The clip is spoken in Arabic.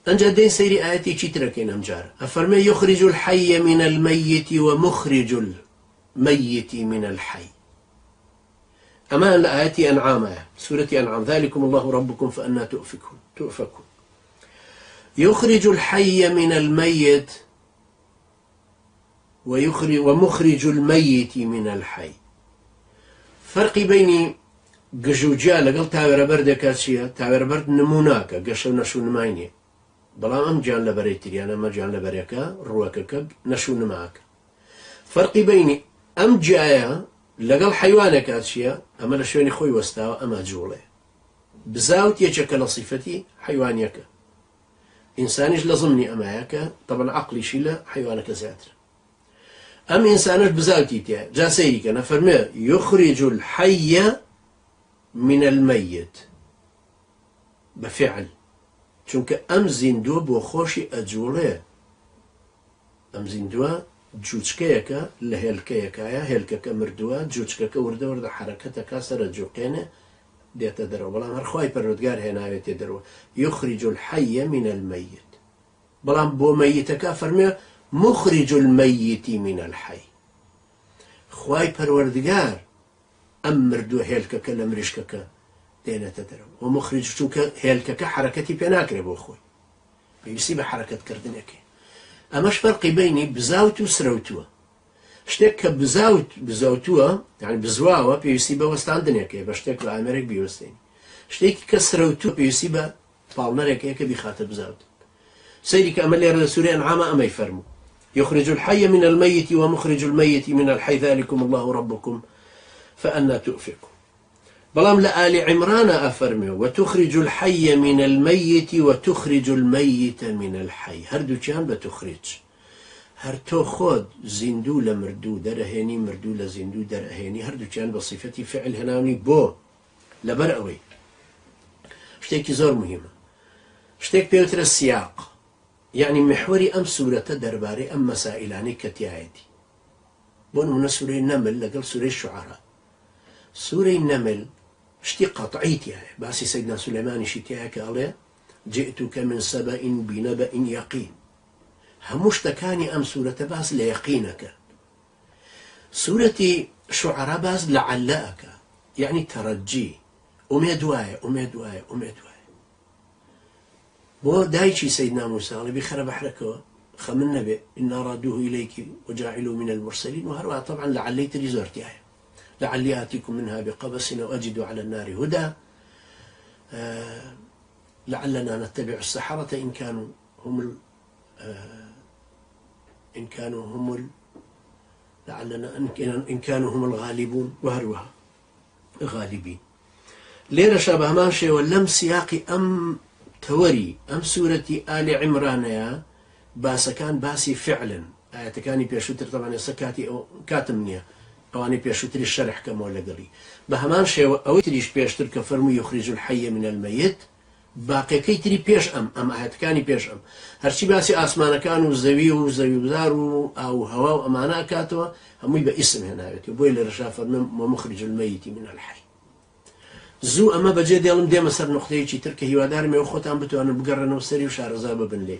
أنجا دين سيري آياتي تشتركين أمجار أفرمي يخرج الحي من الميت ومخرج الميت من الحي. أما الآياتي أنعام سورة أنعام ذلكم الله ربكم فأنا تؤفكون. يخرج الحي من الميت ومخرج الميت من الحي. فرق بين قجوجا لقل تاوير برد كاتشيا تاوير برد نموناك قشو نشو نمايني بلا أم جان لبريتري أنا ما جان لبريكا روكك نشو نماك. فرق بين أم جايا لقل حيوانك كاتشيا أما لشويني خوي وستاو أما جولي بزاوت يجك لصفتي حيوانيك إنسانيش لازمني أمايك طبعا عقلي شيله حيوانك زاتر. أم إنسانش بزاوتي تيا جا سيريك أنا فرمي يخرج الحي من الميت بفعل چونك أم زندو بوخوشي أجولي أم زندو جوچكيكا لهلكيكايا هلكك مردوا جوچكك ورد حركتك سر جوقينه ديتا درو بلام هرخواي پرودگار هنا درو يخرج الحي من الميت بلام بو ميتك فرمي مخرج الميت من الحي. خواي پروردگار أم مردو هلكك لمرشكك دينا تدرو ومخرج شوك هلكك حركتي بيناكري بو خوي بيسيب حركة كردنك. أماش فرق بيني بزاوت وسروتوا شتك بزاوتوا يعني بزواوا بيسيب وستاندنك بشتك لأمريك بيوستيني شتك كسروتوا بيسيب بالمرك هيك بيخاطب بزاوت. سيدي كأمل يرى سورة أنعام أما يفرموا يخرج الحي من الميت ومخرج الميت من الحي ذلكم الله ربكم فأنا تؤفكون. بلام لآل عمران أفرمي وتخرج الحي من الميت وتخرج الميت من الحي. هردو كان بتخرج هرتو خود زندو لمردو درهيني مردو لزندو درهيني هردو كان بصفتي فعل هناوني بو لبرأوي. شتيك زور مهمة شتيك بيوتر السياق يعني محوري أم سورة درباري أم مسائلاني كتيايتي بون من سورة النمل لقل سورة الشعراء. سورة النمل شتي قطعيتي باسي سيدنا سليمان شتياك عليه جئتك من سبأ بنبأ يقين هموش تكاني أم سورة باس ليقينك. سورة شعراء باس لعلأك يعني ترجي أميدواي بو دايشي سيدنا موسى بخرب بحركه خمن نبي إن أرادوه إليك وجاعلوا من المرسلين وهروها طبعا لعلي تريزورتي لعلي آتيكم منها بقبس وأجد على النار هدى لعلنا نتبع السحرة إن كانوا هم الغالبون وهروها غالبين. ليرة شابه ماشي ولم سياقي أم توري أم سورة آل عمران يا باس كان باسي فعلا آيات كاني بيشوتر طبعا يسكاتي أو كاتمنيا أو أني بيشوتر الشرح كمولا قري بهمان شيء أو تريش بيشتر كفرمي يخرج الحي من الميت باقي كي تري بيش أم آيات كاني بيش أم هرشي باسي آسمان كانوا زوي وزارو أو هوا أمانا كاتوا هم يبقى اسم هنا يبوي لرشافة ومخرج الميت من الحي. زو أما بجد يلم ديما سر نقطة شيء تركه يوادار ما يخوتان بتو أنا بقرن وسري وشارزابه بن ليه